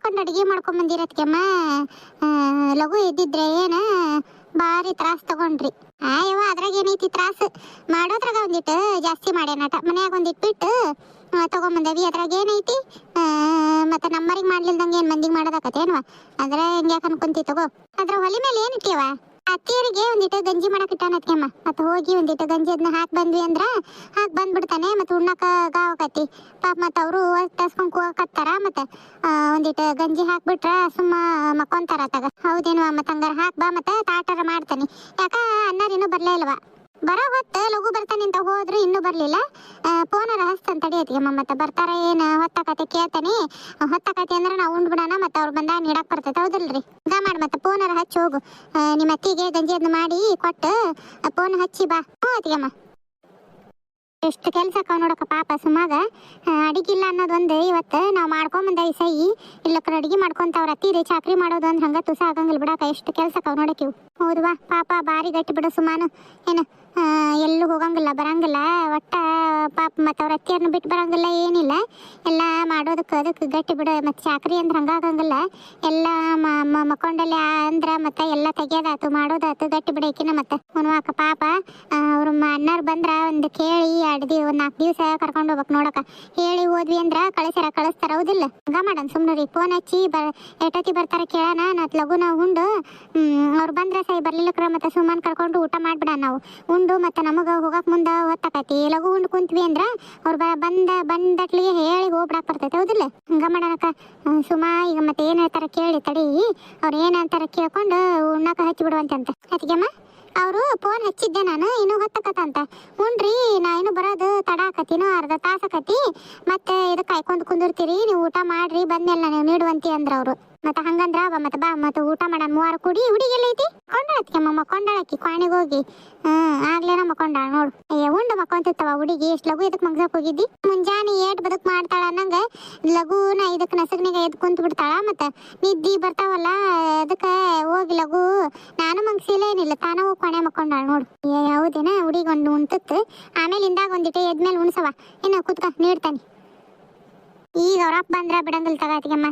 ಹಾಕೊಂಡು ಅಡುಗೆ ಮಾಡ್ಕೊಂಡ್ ಬಂದಿರತ್ಗೆಮ್ಮ ಲಘು ಇದ್ದಿದ್ರೆ ಏನ ಭಾರಿ ತ್ರಾಸ ತಗೊಂಡ್ರಿ. ಯವ್ವ ಅದ್ರಾಗ ಏನೈತಿ ತ್ರಾಸ, ಮಾಡೋದ್ರಾಗ ಒಂದಿಟ್ಟು ಜಾಸ್ತಿ ಮಾಡ್ಯಾನಟ, ಮನ್ಯಾಗ ಒಂದಿಟ್ಟು ಬಿಟ್ಟು ತಗೊಂಬಂದೇವಿ. ಅದ್ರಾಗ ಏನೈತಿ ಮತ್ತೆ ನಮ್ಮರಿಗೆ ಮಾಡ್ಲಿಲ್ದಂಗೆ ಏನ್ ಮಂದಿಗೆ ಮಾಡೋದಾಕತ್ತೇನ್ವ? ಅದ್ರ ಹೆಂಗ್ಯಾಕ ಅನ್ಕೊಂತಿ ತಗೋ. ಅದ್ರ ಹೊಲಿ ಮೇಲೆ ಏನಿಟ್ಟಿವ? ಅತ್ತಿಯರಿಗೆ ಒಂದಿಟ್ಟು ಗಂಜಿ ಮಾಡಕ್ ಇಟ್ಟಾನತ್ಕೆಮ್ಮ. ಮತ್ತ ಹೋಗಿ ಒಂದಿಟ್ಟು ಗಂಜಿ ಅದನ್ನ ಹಾಕಿ ಬಂದ್ವಿ ಅಂದ್ರ ಹಾಕಿ ಬಂದ್ಬಿಡ್ತಾನೆ. ಮತ್ತೆ ಉಣ್ಣಾಕ ಗಾವಕತಿ ಪಾಪ. ಮತ್ತ ಅವರು ತಸ್ಕೊಂಡ್ ಕೂಗಕತ್ತಾರ. ಮತ್ತೆ ಒಂದಿಟ್ಟು ಗಂಜಿ ಹಾಕ್ಬಿಟ್ರ ಸುಮ್ಮ ಮಕ್ಕೊಂತಾರ ತಗ. ಹೌದೇನು? ಮತ್ತ ಹಂಗಾರ ಹಾಕ್ ಬಾ, ಮತ್ತೆ ತಾಟಾರ ಮಾಡ್ತಾನೆ. ಯಾಕ ಅನ್ನಾರ ಇನ್ನೂ ಬರ್ಲೇ ಇಲ್ವಾ? ಬರೋ ಹೊತ್ತ ಲಘು ಬರ್ತಾನೆ ಅಂತ ಹೋದ್ರು ಇನ್ನೂ ಬರ್ಲಿಲ್ಲ. ಫೋನರ ಹಸ್ತಂತ ತಡಿಯತ್ಗೆಮ್ಮ. ಮತ್ತೆ ಬರ್ತಾರ ಏನ್ ಹೊತ್ತಾಕತೆ ಕೇಳ್ತಾನೆ. ಹೊತ್ತಾಕತಿ ಅಂದ್ರೆ ನಾವು ಉಂಡ್ಬಿಡೋಣ, ಮತ್ತೆ ಅವ್ರು ಬಂದಾಗ ನೀಡಕ್ ಬರ್ತೈತೆ. ಹೌದಲ್ರಿ? ಹಂಗ ಮಾಡಿ ಮತ್ತೆ ಫೋನರ ಹಚ್ಚಿ ಹೋಗು. ನಿಮ್ಮ ಅತ್ತಿಗೆ ಗಂಜಿ ಅದನ್ನ ಮಾಡಿ ಕೊಟ್ಟು ಫೋನ್ ಹಚ್ಚಿ ಬಾ. ಅತ್ತಿಗೆಮ್ಮ ಎಷ್ಟು ಕೆಲ್ಸ ಅಕ್ಕ ನೋಡಕ್ಕ ಪಾಪ ಸುಮಾಗ. ಅಡಿಗಿಲ್ಲ ಅನ್ನೋದೊಂದು ಇವತ್ತು ನಾವು ಮಾಡ್ಕೊಂಬಂದ ಈ ಸೈ ಇಲ್ಲಕ್ರ ಅಡಿಗೆ ಮಾಡ್ಕೊಂತವ್ರ. ಅತ್ತೀರಿ ಚಾಕ್ರಿ ಮಾಡೋದು ಅಂದ್ರೆ ಹಂಗ ತುಸ ಆಗಂಗಿಲ್ಲ ಬಿಡಾಕ. ಎಷ್ಟು ಕೆಲ್ಸ ಅಕ್ಕ ನೋಡಕ್ಕಿವು. ಹೌದವಾ ಪಾಪ ಭಾರಿ ಗಟ್ಟಿ ಬಿಡು ಸುಮಾನು. ಏನು ಎಲ್ಲೂ ಹೋಗಂಗಿಲ್ಲ ಬರಂಗಿಲ್ಲ ಒಟ್ಟ ಪಾಪ. ಮತ್ತು ಅವ್ರ ಅತ್ತಿಯರ್ನ ಬಿಟ್ಟು ಬರಂಗಿಲ್ಲ ಏನಿಲ್ಲ. ಎಲ್ಲ ಮಾಡೋದಕ್ಕೆ ಅದಕ್ಕೆ ಗಟ್ಟಿ ಬಿಡು. ಮತ್ತು ಚಾಕ್ರಿ ಅಂದ್ರೆ ಹಂಗಾಗಂಗಿಲ್ಲ. ಎಲ್ಲ ಮಕ್ಕೊಂಡಲ್ಲಿ ಅಂದ್ರೆ ಮತ್ತೆ ಎಲ್ಲ ತೆಗಿಯೋದಾತು ಮಾಡೋದಾತು ಗಟ್ಟಿ ಬಿಡಕಿನ. ಮತ್ತೆ ಮುನ್ವಾಕ ಪಾಪ ಅವ್ರ ಅಣ್ಣಾರು ಬಂದ್ರ ಒಂದು ಕೇಳಿ ಒಂದು 4 ದಿವಸ ಕರ್ಕೊಂಡು ಹೋಗ್ಬೇಕು ನೋಡಕ. ಹೇಳಿ ಹೋದ್ವಿ ಅಂದ್ರ ಕಳಿಸ್ತಾರ. ಹೌದಿಲ್ಲ? ಹಂಗ ಮಾಡನ್ ಸುಮ್ನರಿ. ಫೋನ್ ಹಚ್ಚಿ ಎಷ್ಟೊತ್ತಿ ಬರ್ತಾರ ಕೇಳೋಣ. ನತ್ ಲಘುನ ಉಂಡು ಅವ್ರು ಬಂದ್ರ ಸೈ ಬರ್ಲಿಲ್ಲಕ್ರ ಮತ್ತೆ ಸುಮ್ಮನ್ ಕರ್ಕೊಂಡು ಊಟ ಮಾಡ್ಬಿಡ ನಾವು ಉಂಡು. ಮತ್ತೆ ನಮಗ ಹೋಗಕ್ ಮುಂದ ಹೊತ್ತಾಕತಿ. ಲಘು ಉಂಡು ಕುಂತ್ವಿ ಅಂದ್ರ ಅವ್ರು ಬಂದಟ್ಲಿಗೆ ಹೇಳಿ ಹೋಗ್ಬಿಡಾಕ್ ಬರ್ತೈತೆ. ಹೌದಿಲ್ಲ? ಹಂಗ ಮಾಡನಕ ಸುಮಾ. ಈಗ ಮತ್ತೆ ಏನ್ ಹೇಳ್ತಾರ ಕೇಳಿ ತಡಿ. ಅವ್ರು ಏನಂತಾರ ಕೇಳ್ಕೊಂಡು ಉಣ್ಣಾಕ ಹಚ್ಚಿ ಬಿಡುವಂತೆ ಅಂತ. ಅದಕ್ಕೆಮ್ಮ ಅವರು ಫೋನ್ ಹಚ್ಚಿದ್ದೆ ನಾನು, ಇನ್ನೂ ಹೊತ್ತಕತ್ತಂತ. ಹುಣ್ರಿ ನಾ ಇನ್ನು ಬರೋದು ತಡ ಆಕತಿನೋ ಅರ್ಧ ತಾಸಕತಿ. ಮತ್ತೆ ಇದಕ್ಕೆ ಕಾಯ್ಕೊಂಡು ಕುಂದಿರ್ತೀರಿ, ನೀವು ಊಟ ಮಾಡ್ರಿ ಬಂದ್ಮೇಲೆ ನೀವು ನೀಡುವಂತಿ ಅಂದ್ರ ಅವರು. ಮತ್ತೆ ಹಂಗಂದ್ರ ಮತ್ತೆ ಬಾ ಮತ್ತೆ ಊಟ ಮಾಡೋಣ 3 ಕುಡಿ. ಹುಡುಗಿ ಎಲ್ಲೈತಿ? ಕೊಂಡಾಳತ್ಕೆಮ್ಮ ಕೊಂಡಾಳಕ್ಕಿ ಕ್ವಾಣಿಗೆ ಹೋಗಿ. ಆಗ್ಲೇನ ಮಕ್ಕೊಂಡಾಳ ನೋಡು. ಉಂಡು ಮಕ್ಕೊಂತಿತ್ತವ ಹುಡುಗಿ. ಎಷ್ಟು ಲಘು ಇದಕ್ಕೆ ಮಗ್ಸಕ್ ಹೋಗಿದ್ದಿ? ಮುಂಜಾನೆ ಏಟ್ ಬದುಕ್ ಮಾಡ್ತಾಳ ಅನ್ನಂಗ ಲಘುನ ಇದಕ್ಕೆ ನಸಗ್ನಾಗ ಎದ್ದು ಕುಂತ್ ಬಿಡ್ತಾಳ. ಮತ್ತೆ ನಿದ್ದಿ ಬರ್ತಾವಲ್ಲ ಅದಕ್ಕೆ ಹೋಗಿ ಲಘು ನಾನು ಮಗ್ಸಿಲ್ಲ ಏನಿಲ್ಲ, ತಾನ ಹೋಗಿ ಕೊನೆ ಮಕ್ಕೊಂಡಾಳ ನೋಡು. ಹೌದೇನ? ಹುಡುಗಿ ಒಂದು ಉಣ್ತತ್ತು. ಆಮೇಲೆ ಇಂದಾಗ ಒಂದಿಟ್ಟು ಎದ್ಮೇಲೆ ಉಣ್ಸವ. ಇನ್ನು ಕುತ್ಕ ನೀಡ್ತಾನೆ. ಈಗ ಅವ್ರಪ್ಪ ಬಂದ್ರ ಬಿಡಂಗಿಲ್ಲ ತಗಾತಿಗಮ್ಮ.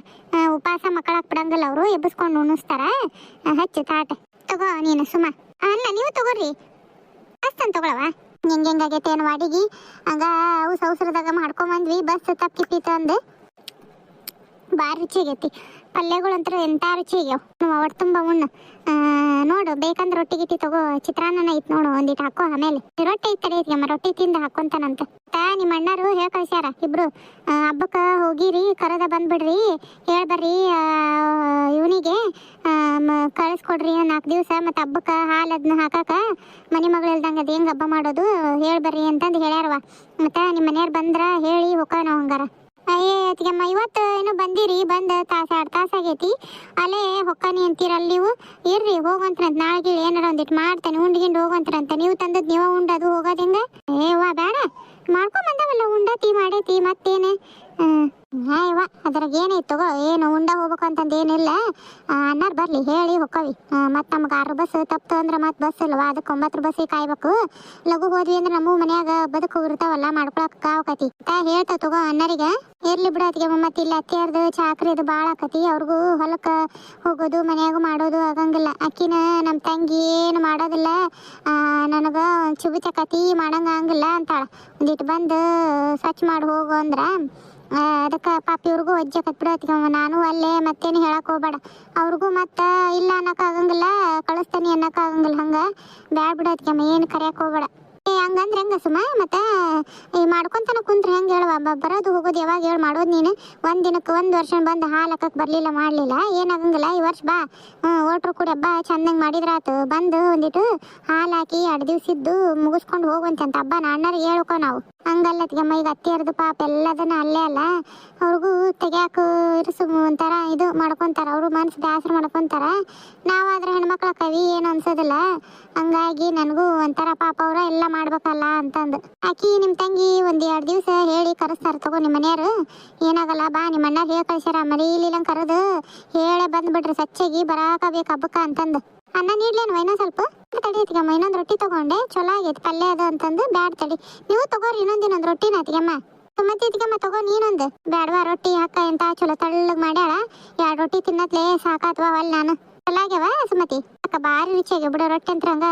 ಉಪವಾಸ ಮಕ್ಕಳಾಕ್ ಬಿಡಂಗಿಲ್ಲ ಅವರು. ಎಬ್ಬಿಸ್ಕೊಂಡು ಉಣಿಸ್ತಾರ. ಹಚ್ಚು ತಾಟ ತಗೋ ನೀನು ಸುಮ. ಅಲ್ಲ ನೀವು ತಗೋರಿ ಅಷ್ಟನ್ ತಗೊಳವ. ಹೆಂಗಾಗೈತೆ ಏನು ಅಡಿಗೆ? ಹಂಗ ಅವಸರದಾಗ ಮಾಡ್ಕೊಂಬಂದ್ವಿ. ಬಸ್ ತಪ್ಪಿಪೀತ ಅಂದು ಭಾರಿ ರುಚಿ ಆಗೈತಿ. ಪಲ್ಯಗಳಂತರ ಎಂತ ರುಚಿ ಆಗ್ಯಾವ. ಒಟ್ಟು ತುಂಬ ಉಣ್ಣು ನೋಡು. ಬೇಕಂದ್ರೆ ರೊಟ್ಟಿ ಗಿಟ್ಟಿ ತಗೋ. ಚಿತ್ರಾನ್ನ ಐತ್ ನೋಡು ಒಂದಿಟ್ಟು ಹಾಕೋ. ಆಮೇಲೆ ರೊಟ್ಟಿ ಐತ್ ತಡೆಯತ್ಗೆಮ್ಮ. ರೊಟ್ಟಿ ತಿಂದು ಹಾಕೊಂತಾನಂತ. ನಿಮ್ಮ ಅಣ್ಣರು ಹೇಳ್ ಕಳ್ಸ್ಯಾರ ಇಬ್ರು. ಹಬ್ಬಕ್ಕೆ ಹೋಗಿರಿ ಕರೆದ ಬಂದ್ಬಿಡ್ರಿ ಹೇಳ್ಬರ್ರಿ ಇವನಿಗೆ ಕಳಿಸ್ಕೊಡ್ರಿ 4 ದಿವಸ. ಮತ್ತು ಹಬ್ಬಕ್ಕೆ ಹಾಲು ಅದನ್ನ ಹಾಕಾಕ ಮನೆ ಮಗಳು ಇಲ್ದಂಗೆ ಅದು ಹೆಂಗೆ ಹಬ್ಬ ಮಾಡೋದು ಹೇಳ್ಬರ್ರಿ ಅಂತಂದು ಹೇಳ್ಯಾರವ. ಮತ್ತು ನಿಮ್ಮ ಮನೆಯವ್ರು ಬಂದ್ರೆ ಹೇಳಿ ಹೋಗ ನಾವು ಹಂಗಾರ. ಅತ್ತಿಗೆಮ್ಮ ಇವತ್ತು ಏನೋ ಬಂದಿರಿ, ಬಂದು 2 ತಾಸು ಆಗೈತಿ. ಅಲ್ಲೇ ಹೊಕ್ಕಾನಿ ಅಂತೀರಲ್ಲ ನೀವು. ಇರ್ರಿ ಹೋಗಂತ್ರಂತ. ನಾಳೆಗೆ ಏನಾರ ಒಂದಿಟ್ಟು ಮಾಡ್ತಾನೆ ಉಂಡ್ಗಿಂಡು ಹೋಗಂತ್ರಂತ. ನೀವು ತಂದದ್ದು ನೀವು ಉಂಡದು ಹೋಗೋದು ಹೆಂಗೆ? ಬೇಡ ಮಾಡ್ಕೊಂಬಂದವಲ್ಲ ಉಂಡತಿ ಮಾಡೈತಿ ಮತ್ತೇನೆ. ಯವ್ವ ಅದ್ರಾಗ ಏನೈತಿ ತಗೋ. ಏನು ಉಂಡ ಹೋಗ್ಬೇಕು ಅಂತಂದು ಏನಿಲ್ಲ. ಅಣ್ಣಾರು ಬರಲಿ ಹೇಳಿ ಹೊಕ್ಕವಿ. ಮತ್ತು ನಮ್ಗೆ 6 ಬಸ್ ತಪ್ತು ಅಂದ್ರೆ ಮತ್ತೆ ಬಸ್ ಇಲ್ವಾ? ಅದಕ್ಕೆ 9 ಬಸ್ಸಿಗೆ ಕಾಯ್ಬೇಕು. ಲಘು ಹೋದ್ವಿ ಅಂದ್ರೆ ನಮ್ಮ ಮನ್ಯಾಗ ಬದುಕು ಇರ್ತಾವಲ್ಲ ಮಾಡ್ಕೊಳಕ್ ಕಾವಕತಿ ಹೇಳ್ತಾವ ತಗೋ ಅಣ್ಣರಿಗೆ. ಇರ್ಲಿ ಬಿಡೋತಿಗೆ. ಮತ್ತೆ ಇಲ್ಲಿ ಅತ್ತಿಯಾರ್ದು ಚಾಕ್ರಿದು ಭಾಳ ಆಕತಿ. ಅವ್ರಿಗೂ ಹೊಲಕ್ಕೆ ಹೋಗೋದು ಮನ್ಯಾಗ ಮಾಡೋದು ಆಗಂಗಿಲ್ಲ. ಅಕ್ಕಿನ ನಮ್ಮ ತಂಗಿ ಏನು ಮಾಡೋದಿಲ್ಲ. ನನಗೆ ಚುಬಿಚಕತಿ ಮಾಡಂಗ ಆಗಂಗಿಲ್ಲ ಅಂತಾಳ. ಒಂದಿಟ್ಟು ಬಂದು ಸ್ವಚ್ಛ ಮಾಡಿ ಹೋಗು ಅಂದ್ರೆ ಅದಕ್ಕೆ ಪಾಪ ಇವ್ರಿಗೂ ವಜ್ಜೆ ಕತ್ಬಿಡೋತಿಗೆ. ನಾನು ಅಲ್ಲೇ ಮತ್ತೇನು ಹೇಳಕ್ ಹೋಗ್ಬೇಡ. ಅವ್ರಿಗೂ ಮತ್ತೆ ಇಲ್ಲ ಅನ್ನೋಕ್ಕಾಗಂಗಿಲ್ಲ, ಕಳಿಸ್ತಾನೆ ಅನ್ನೋಕ್ಕಾಗಂಗಿಲ್ಲ. ಹಂಗೆ ಬ್ಯಾಡ್ ಬಿಡೋತಿಗೆ. ಏನು ಕರೆಯಕ್ಕೆ ಹೋಗ್ಬೇಡ. ಹಂಗಂದ್ರೆ ಹೆಂಗ ಸುಮ? ಮತ್ತೆ ಮಾಡ್ಕೊಂತಾನ ಕುಂತ್ರೆ ಹೆಂಗೆ ಹೇಳುವ? ಬರೋದು ಹೋಗೋದು ಯಾವಾಗ ಹೇಳಿ ಮಾಡೋದು ನೀನು? ದಿನಕ್ಕೆ 1 ವರ್ಷ ಬಂದು ಹಾಲು ಹಾಕಕ್ಕೆ ಬರಲಿಲ್ಲ ಮಾಡಲಿಲ್ಲ ಏನಾಗಂಗಿಲ್ಲ. ಈ ವರ್ಷ ಬಾ ಓಟ್ರು ಕೂಡ ಹಬ್ಬ ಚಂದಂಗೆ ಮಾಡಿದ್ರಾತು. ಬಂದು ಒಂದಿಟ್ಟು ಹಾಲು ಹಾಕಿ 2 ದಿವಸ ಇದ್ದು ಮುಗಿಸ್ಕೊಂಡು ಹೋಗುವಂತೆ ಅಂತ ಹಬ್ಬ ಅಣ್ಣರಿಗೆ ಹೇಳ್ಕೊ ನಾವು. ಹಂಗಲ್ಲತ್ಗೆಮ್ಮ. ಈಗ ಅತ್ತಿಯರ್ದು ಪಾಪ ಎಲ್ಲದನ್ನ ಅಲ್ಲೇ ಅಲ್ಲ. ಅವ್ರಿಗೂ ತೆಗ್ಯಾಕ ಇರಿಸು ಒಂಥರ ಇದು ಮಾಡ್ಕೊತಾರ. ಅವರು ಮನ್ಸು ಬೇಸರ ಮಾಡ್ಕೊತಾರ. ನಾವಾದ್ರೆ ಹೆಣ್ಮಕ್ಳ ಕವಿ ಏನು ಅನ್ಸೋದಿಲ್ಲ. ಹಂಗಾಗಿ ನನಗೂ ಒಂಥರ ಪಾಪ ಅವ್ರ ಎಲ್ಲ ಮಾಡ್ಬೇಕಲ್ಲ ಅಂತಂದು. ಆಕಿ ನಿಮ್ಮ ತಂಗಿ 1-2 ದಿವಸ ಹೇಳಿ ಕರೆಸ್ತಾರ ತಗೋ ನಿಮ್ಮ ಮನೆಯವರು. ಏನಾಗಲ್ಲ ಬಾ. ನಿಮ್ಮ ಅಣ್ಣ ಹೇಳಿ ಕಳ್ಸ್ಯಾರ ಮರೀಲಿಲ್ಲ ಕರೆದು ಹೇಳೇ ಬಂದ್ಬಿಟ್ರಿ ಸಚ್ಚಾಗಿ ಬರಾಕಬೇಕು ಹಬ್ಬಕ್ಕ ಅಂತಂದು. ಅನ್ನ ನೀಡ್ಲೇನು ಇನ್ನೊಂದು ಸ್ವಲ್ಪ ತಡಿಯತ್ಗಮ್ಮ. ಇನ್ನೊಂದು ರೊಟ್ಟಿ ತಗೊಂಡೆ ಚಲೋ ಆಗೈತಿ ಪಲ್ಯ ಅದು ಅಂತಂದು. ಬ್ಯಾಡ್ ತಡಿ ನೀವು ತಗೋರಿ ಇನ್ನೊಂದು ರೊಟ್ಟಿನ ಅತ್ತಿಗೆಮ್ಮ. ಸುಮತಿ ಇದಕ್ಕೆ ತಗೋ ನೀನೊಂದು ಬ್ಯಾಡವಾ ರೊಟ್ಟಿ ಹಾಕ ಎಂತ ಚಲೋ ತಳ್ಳಗ್ ಮಾಡ್ಯಾಳ 2 ರೊಟ್ಟಿ ತಿನ್ನತ್ಲೆ ಸಾಕಾತ್ವಾ ಅಲ್ಲಿ ನಾನು ಚಲಾಗ್ಯವ ಸುಮತಿ ಅಕ್ಕ ಭಾರಿ ರುಚಿಯಾಗ್ಯಾವ ಬಿಡ ರೊಟ್ಟಿ ಅಂತ ಹಂಗ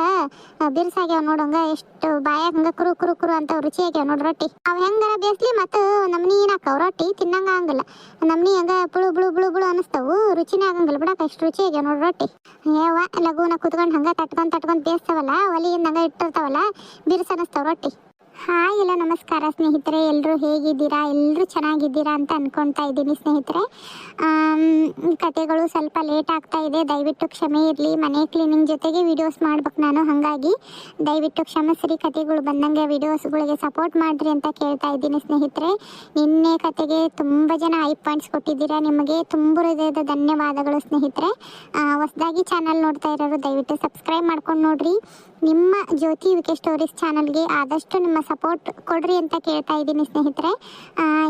ಬಿರ್ಸಾಗ್ಯಾವ ನೋಡಂಗ ಎಷ್ಟು ಬಾಯಾಗ ಹಂಗ ಕುರು ಕುರು ಕುರು ಅಂತ ರುಚಿಯಾಗ್ಯಾವ ನೋಡ್ ರೊಟ್ಟಿ ಅವ್ ಹೆಂಗಾರ ಬೇಸ್ಲಿ ಮತ್ತು ನಮ್ನಿ ಏನಾಕವ್ ರೊಟ್ಟಿ ತಿನ್ನಂಗ ಆಗಂಗಿಲ್ಲ ನಮ್ನಿ ಹಂಗ ಬುಳು ಬುಳು ಬುಳು ಬುಳು ಅನಿಸ್ತಾವು ರುಚಿನೇ ಆಗಂಗಿಲ್ಲ ಬಿಡಕ ಎಷ್ಟು ರುಚಿಯಾಗ್ಯಾವ ನೋಡ್ ರೊಟ್ಟಿ ಏವ ಲಘುನ ಕುತ್ಕೊಂಡ್ ಹಂಗ ತಟ್ಕೊಂಡ್ ಬೇಯಿಸ್ತಾವಲ್ಲ ಒಲಿಯಿಂದ ಹಂಗ ಇಟ್ಟಿರ್ತಾವಲ್ಲ ಬಿರ್ಸ ಅನಿಸ್ತಾವ ರೊಟ್ಟಿ ಹಾಯ್ ಎಲ್ಲ ನಮಸ್ಕಾರ ಸ್ನೇಹಿತರೆ, ಎಲ್ಲರೂ ಹೇಗಿದ್ದೀರಾ? ಎಲ್ಲರೂ ಚೆನ್ನಾಗಿದ್ದೀರಾ ಅಂತ ಅನ್ಕೊಳ್ತಾ ಇದ್ದೀನಿ ಸ್ನೇಹಿತರೆ. ಕತೆಗಳು ಸ್ವಲ್ಪ ಲೇಟ್ ಆಗ್ತಾ ಇದೆ, ದಯವಿಟ್ಟು ಕ್ಷಮೆ ಇರಲಿ. ಮನೆ ಕ್ಲೀನಿಂಗ್ ಜೊತೆಗೆ ವಿಡಿಯೋಸ್ ಮಾಡ್ಬೇಕು ನಾನು, ಹಾಗಾಗಿ ದಯವಿಟ್ಟು ಕ್ಷಮಿಸ್ರಿ. ಕತೆಗಳು ಬಂದಂಗೆ ವಿಡಿಯೋಸ್ಗಳಿಗೆ ಸಪೋರ್ಟ್ ಮಾಡಿರಿ ಅಂತ ಕೇಳ್ತಾ ಇದ್ದೀನಿ ಸ್ನೇಹಿತರೆ. ನಿನ್ನೆ ಕತೆಗೆ ತುಂಬ ಜನ 5 ಪಾಯಿಂಟ್ಸ್ ಕೊಟ್ಟಿದ್ದೀರಾ, ನಿಮಗೆ ತುಂಬ ಹೃದಯದ ಧನ್ಯವಾದಗಳು ಸ್ನೇಹಿತರೆ. ಹೊಸದಾಗಿ ಚಾನಲ್ ನೋಡ್ತಾ ಇರೋರು ದಯವಿಟ್ಟು ಸಬ್ಸ್ಕ್ರೈಬ್ ಮಾಡ್ಕೊಂಡು ನೋಡ್ರಿ. ನಿಮ್ಮ ಜ್ಯೋತಿ ವಿಕೆ ಸ್ಟೋರೀಸ್ ಚಾನಲ್ಗೆ ಆದಷ್ಟು ನಿಮ್ಮ ಸಪೋರ್ಟ್ ಕೊಡ್ರಿ ಅಂತ ಕೇಳ್ತಾ ಇದ್ದೀನಿ ಸ್ನೇಹಿತರೆ.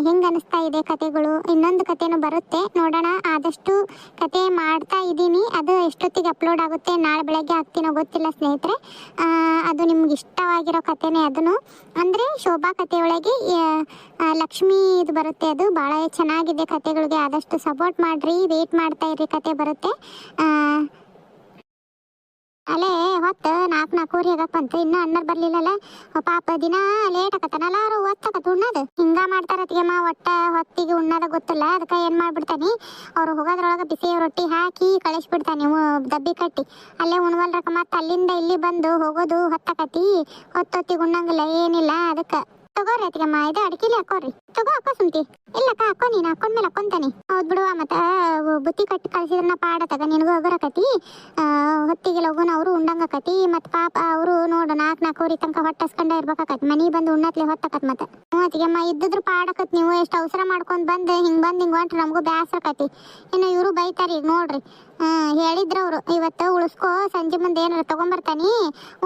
ಹೆಂಗೆ ಅನಿಸ್ತಾ ಇದೆ ಕತೆಗಳು? ಇನ್ನೊಂದು ಕತೆನೂ ಬರುತ್ತೆ, ನೋಡೋಣ. ಆದಷ್ಟು ಕತೆ ಮಾಡ್ತಾ ಇದ್ದೀನಿ, ಅದು ಎಷ್ಟೊತ್ತಿಗೆ ಅಪ್ಲೋಡ್ ಆಗುತ್ತೆ, ನಾಳೆ ಬೆಳಗ್ಗೆ ಆಗ್ತೀನೋ ಗೊತ್ತಿಲ್ಲ ಸ್ನೇಹಿತರೆ. ಅದು ನಿಮ್ಗೆ ಇಷ್ಟವಾಗಿರೋ ಕತೆನೇ. ಅದನ್ನು ಅಂದರೆ ಶೋಭಾ ಕತೆಯೊಳಗೆ ಲಕ್ಷ್ಮೀ ಇದು ಬರುತ್ತೆ, ಅದು ಭಾಳ ಚೆನ್ನಾಗಿದೆ. ಕತೆಗಳಿಗೆ ಆದಷ್ಟು ಸಪೋರ್ಟ್ ಮಾಡಿರಿ, ವೇಟ್ ಮಾಡ್ತಾ ಇರಿ, ಕತೆ ಬರುತ್ತೆ. ಅಲ್ಲೇ ಹೊತ್ತು 4:00 ಆಗಪ್ಪಂತ ಇನ್ನೂ ಅನ್ನರ್ ಬರ್ಲಿಲ್ಲಲ್ಲ. ಪಾಪ ದಿನ ಲೇಟ್ ಆಕತ್ತನಲ್ಲ, ಅವ್ರು ಹೊತ್ತಾಕತ್ ಉಣ್ಣದು. ಹಿಂಗ ಮಾಡ್ತಾರತ್ಗೆಮ್ಮ, ಒಟ್ಟ ಹೊತ್ತಿಗೆ ಉಣ್ಣದ ಗೊತ್ತಿಲ್ಲ. ಅದಕ್ಕೆ ಏನು ಮಾಡ್ಬಿಡ್ತಾನೆ, ಅವ್ರು ಹೋಗೋದ್ರೊಳಗೆ ಬಿಸಿ ರೊಟ್ಟಿ ಹಾಕಿ ಕಳಿಸ್ಬಿಡ್ತಾನೆ ಡಬ್ಬಿ ಕಟ್ಟಿ. ಅಲ್ಲೇ ಉಣ್ವಲ್ರಕ ಮತ್ತೆ ಅಲ್ಲಿಂದ ಇಲ್ಲಿ ಬಂದು ಹೋಗೋದು ಹೊತ್ತಾಕತಿ. ಹೊತ್ತೊತ್ತಿಗೆ ಉಣ್ಣಂಗಿಲ್ಲ ಏನಿಲ್ಲ. ಅದಕ್ಕೆ ತಗೋರಿ ಅತ್ತಿಗೆಮ್ಮ, ಇದು ಅಡಿಕೆಲಿ ಹಾಕೋರಿ. ಹಾಕೋ ಸುಮ್ತಿ. ಇಲ್ಲಕ್ಕ ಹಾಕೋ, ನೀನು ಹಾಕೊಂಡ್ಮೇಲೆ ಹಾಕೊಂತಾನೆ. ಹೌದು ಬಿಡುವ, ಮತ್ತೆ ಬುತ್ತಿ ಕಟ್ಟಿ ಕಳ್ಸಿದ್ರನ್ನ ಪಾಡತಗ ನಿನಗೂ ಅಗರಕತಿ. ಹೊತ್ತಿಗೆ ಲಗುನ ಅವರು ಉಂಡಂಗಕತಿ. ಮತ್ತು ಪಾಪ ಅವರು ನೋಡು 4:00 ತನಕ ಹೊಟ್ಟಸ್ಕೊಂಡ ಇರ್ಬೇಕಾಕತಿ. ಮನೆಗೆ ಬಂದು ಉಣ್ಣತ್ಲೆ ಹೊತ್ತಾಕತ್. ಮತ್ತೆ ಅತ್ತಿಗೆಮ್ಮ ಇದ್ದಿದ್ರು ಪಾಡಕತ್. ನೀವು ಎಷ್ಟು ಅವಸರ ಮಾಡ್ಕೊಂಡು ಬಂದು ಹಿಂಗೆ ಹೊಂಟ್ರೆ ನಮಗೂ ಬೇಸರಕತಿ. ಇನ್ನು ಇವರು ಬೈತಾರೆ ಈಗ ನೋಡ್ರಿ. ಹೇಳಿದ್ರವ್ರು ಇವತ್ತು ಉಳಿಸ್ಕೋ, ಸಂಜೆ ಮುಂದೆ ಏನಾರ ತಗೊಂಬರ್ತಾನಿ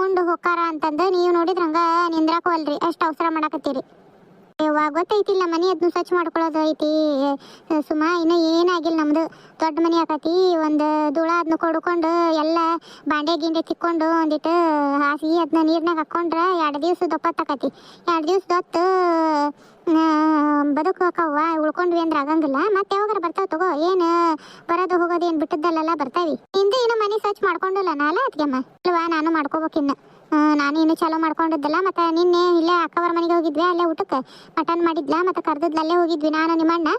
ಉಂಡು ಹೊಕ್ಕಾರ ಅಂತಂದು. ನೀವು ನೋಡಿದ್ರ ಹಂಗ ನಿಂದ್ರಾಕೋಲ್ರಿ, ಅಷ್ಟು ಅವಸರ ಮಾಡಾಕತ್ತೀರಿ. ಗೊತ್ತೈತಿಲ್ಲ, ಮನೆ ಅದನ್ನು ಸ್ವಚ್ಛ ಮಾಡ್ಕೊಳ್ಳೋದು ಐತಿ ಸುಮಾ. ಇನ್ನು ಏನಾಗಿಲ್ಲ, ನಮ್ದು ದೊಡ್ಡ ಮನೆ ಆಕತಿ. ಒಂದು ಧೂಳ ಅದನ್ನ ಕೊಡ್ಕೊಂಡು ಎಲ್ಲ ಬಾಂಡೆ ಗಿಂಡೆ ತಿಕ್ಕೊಂಡು ಒಂದಿಟ್ಟು ಹಾಸಿಗೆ ಅದನ್ನ ನೀರ್ನಾಗ ಹಾಕ್ಕೊಂಡ್ರೆ 2 ದಿವ್ಸದ ಒಪ್ಪತ್ತಾಕತಿ. 2 ದಿವ್ಸದೊತ್ತು ಬದುಕವ್ವ. ಉಳ್ಕೊಂಡ್ವಿ ಅಂದ್ರೆ ಆಗಂಗಿಲ್ಲ. ಮತ್ತೆ ಯಾವಾಗಾರ ಬರ್ತಾವ ತಗೋ. ಏನು ಬರೋದು ಹೋಗೋದು ಏನು ಬಿಟ್ಟದ್ದಲ್ಲ, ಬರ್ತಾವಿ. ಹಿಂದೆ ಇನ್ನು ಮನೆ ಸ್ವಚ್ಛ ಮಾಡ್ಕೊಂಡಿಲ್ಲ ನಾಲ ಅದ್ಗೆಮ್ಮ ಇಲ್ವಾ? ನಾನು ಮಾಡ್ಕೋಬೇಕಿನ್ನು. ನಾನು ಇನ್ನು ಚಾಲೂ ಮಾಡ್ಕೊಂಡಿದ್ದಲ್ಲ. ಮತ್ತು ನಿನ್ನೆ ಇಲ್ಲೇ ಅಕ್ಕವರ ಮನೆಗೆ ಹೋಗಿದ್ವಿ, ಅಲ್ಲೇ ಊಟಕ್ಕೆ ಮಟನ್ ಮಾಡಿದ್ಲ. ಮತ್ತು ಕರ್ದದ್ಲ, ಅಲ್ಲೇ ಹೋಗಿದ್ವಿ ನಾನು ನಿಮ್ಮಣ್ಣ.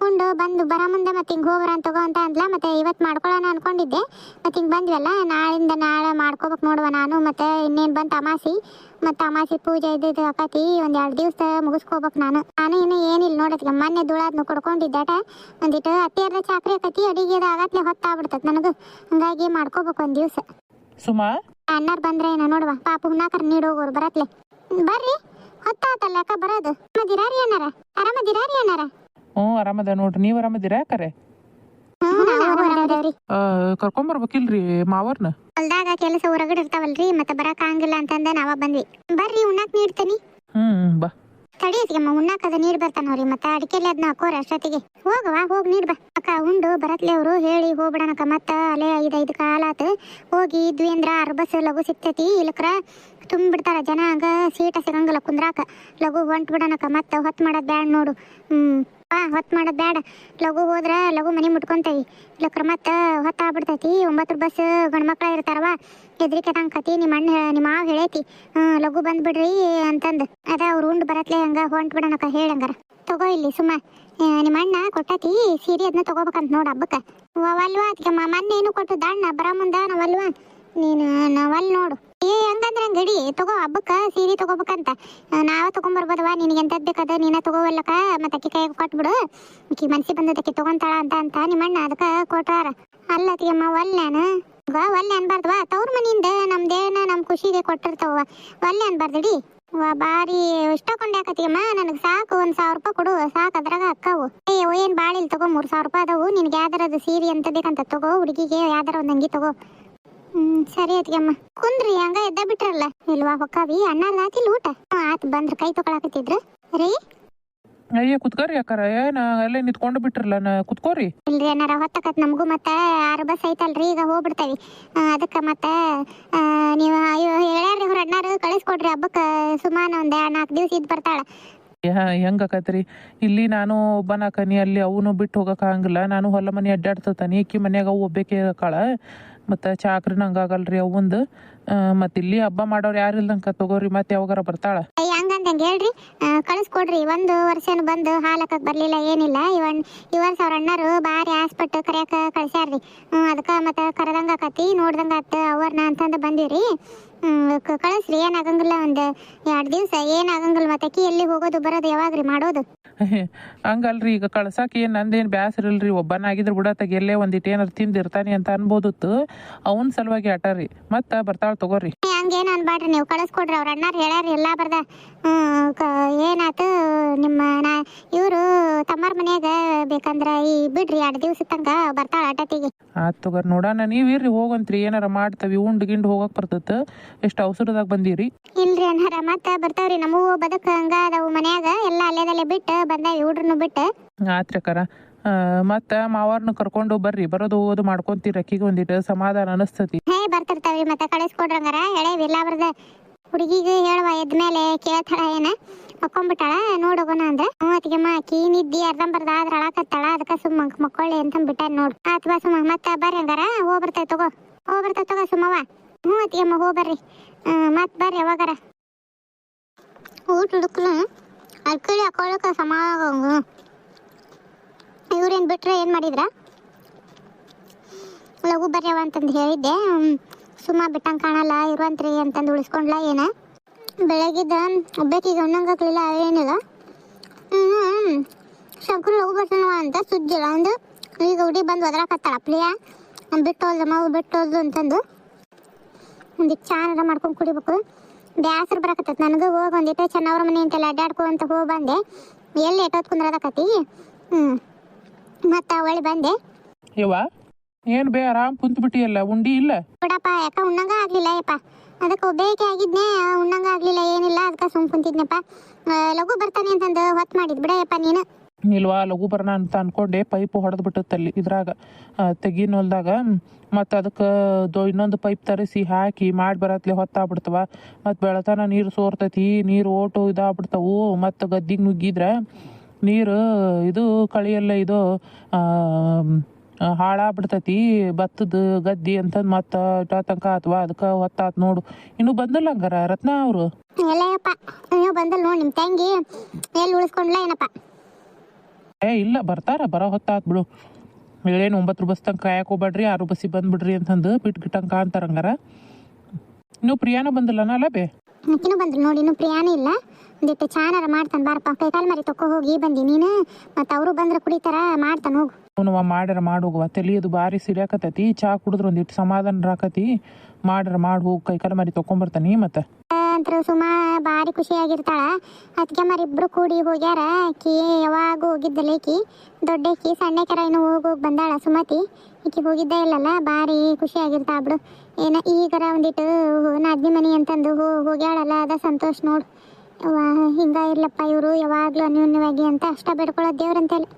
ಉಂಡು ಬಂದು ಬರೋ ಮುಂದೆ ಮತ್ತೆ ಹಿಂಗೆ ಹೋಗ್ರ ಅಂತ ತಗೋ ಅಂತ ಅಂದ್ಲ. ಮತ್ತು ಇವತ್ತು ಮಾಡ್ಕೊಳ್ಳೋಣ ಅನ್ಕೊಂಡಿದ್ದೆ. ಮತ್ತು ಹಿಂಗೆ ಬಂದ್ವಲ್ಲ, ನಾಳೆ ಮಾಡ್ಕೋಬೇಕು ನೋಡುವ ನಾನು. ಮತ್ತು ಇನ್ನೇನು ಬಂತು ಅಮಾಸಿ. ಮತ್ತು ಅಮಾಸಿ ಪೂಜೆ ಇದ್ದಿದ್ದು ಆಕತಿ. ಒಂದು 2 ದಿವಸ ಮುಗಿಸ್ಕೋಬೇಕು ನಾನು ಇನ್ನು ಏನಿಲ್ಲ ನೋಡತ್ಗೆ. ಮೊನ್ನೆ ಧೂಳಾದ್ನು ಕೊಡ್ಕೊಂಡಿದ್ದಾಟ ಒಂದಿಟ್ಟು ಅತ್ತೆಯರ್ದ ಚಾಕ್ರಿ ಆಕತಿ. ಅಡಿಗೆ ಆಗತ್ಲೆ ಹೊತ್ತಾಗ್ಬಿಡ್ತದೆ ನನಗೂ, ಹಂಗಾಗಿ ಮಾಡ್ಕೋಬೇಕು ಒಂದು ದಿವಸ. ಸುಮಾ ಅಣ್ಣಾರ್ ಬಂದ್ರೆ ಏನೋ ನೋಡುವ, ಪಾಪ ಹುಣ್ಣಾಕರ್ ನೀಡೋಗೋರು ಬರತ್ಲೆ. ಬರ್ರಿ, ಹೊತ್ತಾತಲ್ಲ ಅಕ್ಕ ಬರೋದು. ಆರಾಮದಿರಾರಿ ಅಣ್ಣಾರ? ಆರಾಮದಿರಾರಿ ಅಣ್ಣಾರ? ಆರಾಮದ ನೋಡ್ರಿ. ನೀವ್ ಆರಾಮದಿರಾ ಅಕ್ಕರೆ? ಕರ್ಕೊಂಬರ್ಬೇಕಿಲ್ರಿ ಮಾವರ್ನ? ಹೊಲ್ದಾಗ ಕೆಲಸ ಹೊರಗಡೆ ಇರ್ತಾವಲ್ರಿ, ಮತ್ತೆ ಬರಕ್ ಆಗಂಗಿಲ್ಲ ಅಂತಂದ ನಾವ ಬಂದ್ವಿ. ಬರ್ರಿ ಉಣ್ಣಾಕ್ ನೀಡ್ತೇನಿ. ಬಾ ತಡಿಯಮ್ಮ, ಉಣ್ಣಾಕದ ನೀರ್ ಬರ್ತಾನವ್ರಿ. ಮತ್ತೆ ಅಡಿಕೆಲಿ ಅದನ್ನ ಹಾಕೋರಿ ಅಷ್ಟೊತ್ತಿಗೆ. ಹೋಗಿ ನೀರ್ ಬಾ ಅಕ್ಕ. ಉಂಡು ಬರತ್ಲೆ ಅವರು ಹೇಳಿ ಹೋಗ್ಬಿಡಣಕ್ಕ. ಮತ್ತ ಅಲ್ಲೇ 5 ಕಾಲಾತು ಹೋಗಿ ಇದ್ವಿ ಅಂದ್ರ ಅರ್ಬಸ್ ಲಘು ಸಿಗ್ತೈತಿ. ಇಲ್ಲಕ್ರ ತುಂಬಿಡ್ತಾರ ಜನ, ಹಂಗ ಸೀಟ ಸಿಗಂಗಿಲ್ಲ ಕುಂದ್ರಾಕ. ಲಘು ಹೊಂಟ್ ಬಿಡಣಕ್ಕ. ಮತ್ತೆ ಹೊತ್ತು ಮಾಡೋದು ಬ್ಯಾಡ ನೋಡು. ಹೊತ್ತು ಮಾಡೋದು ಬೇಡ. ಲಘು ಹೋದ್ರೆ ಲಘು ಮನೆ ಮುಟ್ಕೊಂತೇವಿ. ಇಲ್ಲಕ್ರ ಮತ್ತೆ ಹೊತ್ತಾಗ್ಬಿಡ್ತೈತಿ. 9 ಬಸ್ ಗಂಡ್ಮಕ್ಳ ಇರ್ತಾರವ, ಹೆದ್ರಿಕೆ ತಂಕತಿ. ನಿಮ್ಮ ಮಾವ ಹೇಳೈತಿ ಲಘು ಬಂದ್ಬಿಡ್ರಿ ಅಂತಂದು. ಅದ ಅವ್ರು ಉಂಡು ಬರತ್ಲೆ ಹಂಗ ಹೊಂಟ್ ಬಿಡಣಕ್ಕ. ಹೇಳಂಗಾರ ತಗೋ ಇಲ್ಲಿ ಸುಮ್ಮ. ನಿಮ್ಮ ಅಣ್ಣ ಕೊಟ್ಟತಿ ಸೀರೆ, ಅದನ್ನ ತಗೋಬೇಕಂತ ನೋಡು ಹಬ್ಬಕ್ಕೆ. ನಾವಲ್ವಾ ಅದಕ್ಕೆ ಮೊನ್ನೆ ಏನು ಕೊಟ್ಟು ದಾಣ್ಣ ಬರ ಮುಂದ ನಾವಲ್ವಾ ನೀನು ನಾವಲ್ಲಿ ನೋಡು. ಹಂಗಂದ್ರೆ ಹಂಗೆ ಗಡಿ ತಗೋ, ಹಬ್ಬಕ್ಕೆ ಸೀರೆ ತಗೋಬೇಕಂತ. ನಾವ ತಗೊಂಬರ್ಬೋದವ, ನಿನಗೆ ಎಂಥದ್ದು ಬೇಕದ ನೀನ ತಗೋವಲ್ಲಕ್ಕ. ಮತ್ತೆ ಅಕ್ಕಿ ಕೈಗೆ ಕೊಟ್ಬಿಡು, ಅಕ್ಕಿ ಮನ್ಸಿ ಬಂದದಕ್ಕೆ ತಗೊಂತಾಳ ಅಂತ ನಿಮ್ಮಣ್ಣ ಅದಕ್ಕೆ ಕೊಟ್ಟಾರ. ಅಲ್ಲ ಅತ್ತಿಗೆಮ್ಮ ಒಲ್ಲೇನು ಒಲ್ಲೆ ಅನ್ಬಾರ್ದವಾ? ತವ್ರ ಮನೆಯಿಂದ ನಮ್ದೇನ ನಮ್ಮ ಖುಷಿಗೆ ಕೊಟ್ಟಿರ್ತಾವ, ಒಲ್ಲೆ ಅನ್ಬಾರ್ದಡಿ. ಬಾರಿ ಇಷ್ಟಕೊಂಡೆ ಹಾಕತಿಯಮ್ಮ. ನನಗೆ ಸಾಕು, 1,000 ರೂಪಾಯಿ ಕೊಡು ಸಾಕು, ಅದ್ರಾಗ ಅಕ್ಕವು. ಏನು ಭಾಳ ಇಲ್ಲ ತಗೋ, 3,000 ರೂಪಾಯಿ ಅದಾವು. ನಿನ್ಗೆ ಯಾವ್ದಾರದು ಸೀರೆ ಅಂತ ಬೇಕಂತ ತಗೋ, ಹುಡುಗಿಗೆ ಯಾವ್ದಾರ ಒಂದು ಅಂಗಿ ತಗೋ. ಸರಿ ಅತ್ತಿಗೆಮ್ಮ. ಕುಂದ್ರಿ, ಹಂಗ ಎದ್ದ ಬಿಟ್ರಲ್ಲ. ಇಲ್ವಾ ಹೊಕ್ಕಾವಿ? ಅಣ್ಣ ಆತಿಲ್ಲ ಊಟ? ಆತ್ ಬಂದ್ರ ಕೈ ತಗೊಳಕತ್ತಿದ್ರು ರೀ. ಅಯ್ಯ ಕುತ್ಕೋರಿ ಅಕ್ಕಾರ, ಏನ ಅಲ್ಲೇ ನಿಂತ್ಕೊಂಡು ಬಿಟ್ರಲ್ಲ, ಕುತ್ಕೋರಿ. ಇಲ್ರಿ ಏನಾರ ಹೊತ್ತಕತ್ ನಮಗೂ. ಮತ್ತೆ 6 ಬಸ್ ಐತಲ್ರಿ, ಈಗ ಹೋಗ್ಬಿಡ್ತಾವಿ. ಅದಕ್ಕೆ ಮತ್ತೆ ನೀವು ಹೇಳ್ಯಾರ್ರಿ ಅವ್ರ ಅಣ್ಣಾರು ಕಳಿಸ್ಕೊಡ್ರಿ ಹಬ್ಬಕ್ಕೆ. ಸುಮಾನು ಒಂದು 4 ದಿವಸ ಇದ್ದು ಬರ್ತಾಳ. ಹೆಂಗಾಕತ್ರಿ ಇಲ್ಲಿ ನಾನು ಒಬ್ಬನಾಕನಿ ಅಲ್ಲಿ ಅವನು ಬಿಟ್ಟು ಹೋಗಕ್ಕೆ ಆಗಂಗಿಲ್ಲ. ನಾನು ಹೊಲ ಮನೆ ಅಡ್ಡಾಡ್ತಾನೆ ಈಕಿ ಮನ್ಯಾಗ ಅವು ಒಬ್ಬೇಕೆ ಕಾಳ ಮತ್ತು ಚಾಕ್ರಿನ ಹಂಗಾಗಲ್ರಿ ಅವಂದು. ಮತ್ತು ಇಲ್ಲಿ ಹಬ್ಬ ಮಾಡೋರು ಯಾರು ಇಲ್ದಂಗೆ ತಗೋರಿ ಮತ್ತೆ ಯಾವಾಗಾರ ಬರ್ತಾಳ. ಹಂಗಂದಂಗೆ ಹೇಳ್ರಿ, ಕಳಿಸ್ಕೊಡ್ರಿ. ಒಂದು ವರ್ಷನು ಬಂದು ಹಾಲಕ್ಕಕ್ಕೆ ಬರಲಿಲ್ಲ ಏನಿಲ್ಲ. ಈ ವರ್ಷ ಅವ್ರ ಅಣ್ಣರು ಭಾರಿ ಆಸ್ಪಟ್ಟು ಕರೆಯಕ್ಕೆ ಕಳ್ಸ್ಯಾರ್ರಿ. ಅದಕ್ಕೆ ಮತ್ತೆ ಕರೆದಂಗೆ ಆಕತಿ ನೋಡ್ದಂಗೆ ಆತ ಅವ್ರನ್ನ ಅಂತಂದು ಬಂದೀವ್ರಿ. ಕಳಿಸ್ರಿ, ಏನಾಗಂಗಿಲ್ಲ. ಒಂದು 2 ದಿವಸ ಏನಾಗಂಗಿಲ್ಲ. ಮತ್ತೆ ಅಕ್ಕಿ ಎಲ್ಲಿ ಹೋಗೋದು ಬರೋದು ಯಾವಾಗ್ರಿ ಮಾಡೋದು? ಹಂಗಲ್ರಿ, ಈಗ ಕಳ್ಸಾಕ ಏನು ನಂದೇನು ಬ್ಯಾಸರ ಇಲ್ರಿ. ಒಬ್ಬನಾಗಿದ್ರೆ ಬಿಡತ್ತಾಗ ಎಲ್ಲೇ ಒಂದಿಟ್ಟು ಏನಾರು ತಿಂದಿರ್ತಾನೆ ಅಂತ ಅನ್ಬೋದಿತ್ತು. ಅವನ ಸಲುವಾಗಿ ಆಟಾರಿ ಮತ್ತೆ ಬರ್ತಾಳ ತಗೋರಿ. ಹಂಗೇನು ಅನ್ಬಾಡ್ರಿ, ನೀವು ಕಳಿಸ್ಕೊಡ್ರಿ. ಅವ್ರ ಅಣ್ಣಾರು ಹೇಳ್ಯಾರಿ ಎಲ್ಲ ಬರ್ದ. ಏನಾತು ನಿಮ್ಮ ಇವರು ತಮ್ಮರ ಮನ್ಯಾಗ ಬೇಕಂದ್ರ ಈ ಬಿಡ್ರಿ 2 ದಿವಸ ತನಕ ಬರ್ತಾಳ ಆಟತಿಗೆ. ಆತ್ ತಗೋರಿ, ನೋಡೋಣ. ನೀವಿರ್ರಿ ಹೋಗಂತ್ರಿ, ಏನಾರ ಮಾಡ್ತವಿ ಉಂಡು ಗಿಂಡು ಹೋಗಕ್ ಬರ್ತೈತ. ಎಷ್ಟು ಅವಸರದಾಗ ಬಂದೀರಿ? ಇಲ್ರಿ ಅಣ್ಣಾರ, ಮತ್ತೆ ಬರ್ತಾವ್ರಿ. ನಮಗೂ ಬದುಕ ಹಂಗ ಅದಾವು ಮನ್ಯಾಗ ಎಲ್ಲ ಅಲ್ಲೇದಲ್ಲೇ ಬಿಟ್ಟು ಬಂದಾವಿ ಹುಡ್ರನ್ನು ಬಿಟ್ಟು. ಆತ್ರಿ ಅಕ್ಕಾರ. ಮತ್ತೆ ಮಾವಾರ್ನ ಕರ್ಕೊಂಡು ಬರ್ರಿ, ಬರೋದು ಹೋಗೋದು ಮಾಡ್ಕೊಂತೀರಿ. ಅಕ್ಕಿಗೆ ಒಂದಿಟ್ಟು ಸಮಾಧಾನ ಅನಿಸ್ತತಿ. ಬರ್ತಿರ್ತಾವ್ರಿ. ಮತ್ತೆ ಕಳಿಸ್ಕೊಡ್ರಂಗಾರ ಎಳೆವಿಲ್ಲ ಬರ್ದ ಹುಡುಗಿಗೆ ಹೇಳುವ ಎದ್ಮೇಲೆ ಕೇಳ್ತಾಳ ಏನ ಮಕ್ಕೊಂಬಿಟ್ಟಾಳ ನೋಡೋಗೋಣ ಅಂದ. ಅತ್ತಿಗೆಮ್ಮ ಅಕ್ಕಿ ನಿದ್ದಿ ಅರ್ಧಂಬರ್ದ ಆದ್ರ ಅಳಾಕತ್ತಾಳ. ಅದಕ್ಕೆ ಸುಮ್ಮ ಮಕ್ಕೊಳ್ಳಿ ಅಂತ ಬಿಟ್ಟ ನೋಡು. ಆತ್ ಬಾ ಸುಮ್ಮ. ಮತ್ತೆ ಬರ್ರಿ ಹಂಗಾರ ಹೋಗ್ಬರ್ತೈತೆ ತಗೋ ಸುಮ್ಮವ. ಅತ್ತಿಗೆಮ್ಮ ಹೋಗ್ಬರ್ರಿ. ಮತ್ ಬರ್ರಿ ಯಾವಾಗಾರ ಊಟ ಹುಡುಕ್ಲು ಅಕ್ಕಳಿ ಹಾಕೊಳಕ ಸಮಾಗಂಗ. ಇವ್ರೇನ್ ಬಿಟ್ರೆ ಏನ್ ಮಾಡಿದ್ರ? ಲಘು ಬರ್ಯವ ಅಂತಂದು ಹೇಳಿದ್ದೆ. ಸುಮ್ಮ ಬಿಟ್ಟಂಗೆ ಕಾಣಲ್ಲ ಇರುವಂತ್ರಿ ಅಂತಂದು ಉಳಿಸ್ಕೊಂಡ್ಲ ಏನ. ಬೆಳಗಿದ್ದ ಒಬ್ಬಾಕಿಗೆ ಉಣ್ಣಂಗಾಗ್ಲಿಲ್ಲ ಏನಿಲ್ಲ. ಶಂಕರು ಲಘು ಬರ್ತಾನವ ಅಂತ ಸುದ್ದಿಲ್ಲ ಅಂದು. ಈಗ ಹುಡಿ ಬಂದು ಒದರಾಕತ್ತಾಳ ಪ್ಲಿಯ ಬಿಟ್ಟೋಲ್ದು ಮಗು ಬಿಟ್ಟೋಲ್ದು ಅಂತಂದು. ಒಂದಿಟ್ಟು ಚಾನರ ಮಾಡ್ಕೊಂಡು ಕುಡಿಬೇಕು. ಬ್ಯಾಸರು ಬರಕತ್ತೈತೆ ನನಗೂ. ಹೋಗಿ ಒಂದಿಟ್ಟು ಚೆನ್ನವ್ರ ಮನೆ ಅಂತೆಲ್ಲ ಅಡ್ಡಾಡ್ಕೊಂತ ಹೋಗಿ ಬಂದೆ. ಎಲ್ಲಿ ಎಟ್ಟೋತ್ ಕುಂದ್ರದಕತಿ. ಮತ್ತೆ ಒಳ್ಳೆ ಬಂದೆ. ಯವ್ವ ಏನು ಬೇ ಆರಾಮ್ ಕುಂತು ಬಿಟ್ಟಿಯಲ್ಲ, ಉಂಡಿ ಇಲ್ಲ? ಬಿಡಪ್ಪ, ಯಾಕ ಉಣ್ಣಂಗ ಆಗ್ಲಿಲ್ಲ ಯಪ್ಪ. ಅದಕ್ಕೆ ಒಬ್ಬೇಕೆ ಆಗಿದ್ನೆ, ಉಣ್ಣಂಗ ಆಗ್ಲಿಲ್ಲ ಏನಿಲ್ಲ. ಅದಕ್ಕೆ ಸುಮ್ ಕುಂತಿದ್ನಪ್ಪ. ಲಘು ಬರ್ತಾನೆ ಅಂತಂದು ಹೊತ್ತು ಮಾಡಿದ್ ಬಿಡಯಪ್ಪ ನೀನು. ಇಲ್ವಾ, ಲಘು ಬರೋಣ ಅಂತ ಅನ್ಕೊಂಡೆ. ಪೈಪು ಹೊಡೆದು ಬಿಟ್ಟತ್ತಲ್ಲಿ ಇದ್ರಾಗ ತೆಗಿನ ಹೊಲ್ದಾಗ. ಮತ್ತು ಅದಕ್ಕೆ ಇನ್ನೊಂದು ಪೈಪ್ ತರಿಸಿ ಹಾಕಿ ಮಾಡಿ ಬರತ್ಲೆ ಹೊತ್ತಾಗ್ಬಿಡ್ತವ. ಮತ್ತು ಬೆಳತನ ನೀರು ಸೋರ್ತೈತಿ, ನೀರು ಓಟು ಇದಾಗ್ಬಿಡ್ತಾವು. ಮತ್ತು ಗದ್ದಿಗೆ ನುಗ್ಗಿದ್ರೆ ನೀರು ಇದು ಕಳಿಯೆಲ್ಲ ಇದು ಹಾಳಾಗ್ಬಿಡ್ತೈತಿ ಭತ್ತದ ಗದ್ದಿ ಅಂತಂದು. ಮತ್ತು ಇಟ ತನಕ ಆತ್ವಾ. ಅದಕ್ಕೆ ಹೊತ್ತಾತ್ ನೋಡು. ಇನ್ನೂ ಬಂದಿಲ್ಲ ಹಂಗಾರ ರತ್ನ ಅವರು? ಎಲ್ಲಯ್ಯಪ್ಪ, ನೀವು ಬಂದಲ್ ನೋಡಿ. ನಿಮ್ಮ ತಂಗಿ ಎಲ್ಲಿ ಉಳಿಸ್ಕೊಂಡ್ಲ ಏನಪ್ಪ? ಇಲ್ಲ, ಬರ್ತಾರ, ಬರೋ ಹೊತ್ತಾತ್ ಬಿಡು. ಏನು 9 ಬಸ್ ತನಕ ಕಾಯಕ್ಕೆ ಹೋಗ್ಬೇಡ್ರಿ, 6 ಬಸ್ಸಿಗೆ ಬಂದ್ಬಿಡ್ರಿ ಅಂತಂದು ಬಿಟ್ಗಿಟ್ಟಂಗೆ ಕಾಣ್ತಾರ ಹಂಗಾರ. ಇನ್ನೂ ಪ್ರಿಯಾನ ಬಂದಿಲ್ಲನ ಅಲ್ಲ ಬೇ? ಇನ್ನೂ ಬಂದ್ರು ನೋಡಿ. ಇನ್ನೂ ಪ್ರಿಯಾನೇ ಇಲ್ಲ. ಒಂದಿಟ್ಟು ಚಾನಾರ ಮಾಡ್ತಾನೆ ಬಾರಪ್ಪ. ಕೈಕಾಲು ಮರಿ ತಕೊ ಹೋಗಿ ಬಂದಿ ನೀನು. ಮತ್ತು ಅವರು ಬಂದ್ರೆ ಕುಡಿತಾರ, ಮಾಡ್ತಾನೆ ಹೋಗು. ಅವನು ಮಾಡ್ಯಾರ ಮಾಡೋಗುವ. ತಲಿಯದು ಭಾರಿ ಸಿಡಿಯಾಕತ್ತೈತಿ. ಚಾ ಕುಡಿದ್ರೆ ಒಂದಿಟ್ಟು ಸಮಾಧಾನ ರಾಕತಿ. ಮಾಡ್ಯಾರ ಮಾಡಿ ಹೋಗಿ ಕೈಕಾಲು ಮರಿ ತೊಗೊಂಬರ್ತಾನೆ. ಮತ್ತೆ ಅಂತೂ ಸುಮಾ ಭಾರಿ ಖುಷಿಯಾಗಿರ್ತಾಳ. ಅದಕ್ಕೆ ಮರಿಬ್ರು ಕೂಡಿ ಹೋಗ್ಯಾರ. ಆಕಿ ಯಾವಾಗ ಹೋಗಿದ್ದಲ್ಲ ಈಕಿ ದೊಡ್ಡಕಿ, ಸಣ್ಣಕ್ಯಾರ ಇನ್ನು ಹೋಗಿ ಬಂದಾಳ ಸುಮತಿ. ಈಕಿ ಹೋಗಿದ್ದೇ ಇಲ್ಲಲ್ಲ, ಭಾರಿ ಖುಷಿಯಾಗಿರ್ತಾಳ ಬಿಡು. ಏನ ಈಗರ ಒಂದಿಟ್ಟು ನಾದ್ನಿ ಮನಿ ಅಂತಂದು ಹೋಗ್ಯಾಳಲ್ಲ, ಅದ ಸಂತೋಷ ನೋಡು. ಹಿಂಗ ಇರ್ಲಪ್ಪ ಇವರು ಯಾವಾಗ್ಲೂ ಅನ್ಯೋನ್ಯವಾಗಿ ಅಂತ ಅಷ್ಟ ಬೇಡ್ಕೊಳ್ಳೋದು ದೇವ್ರಂತೇಳಿ.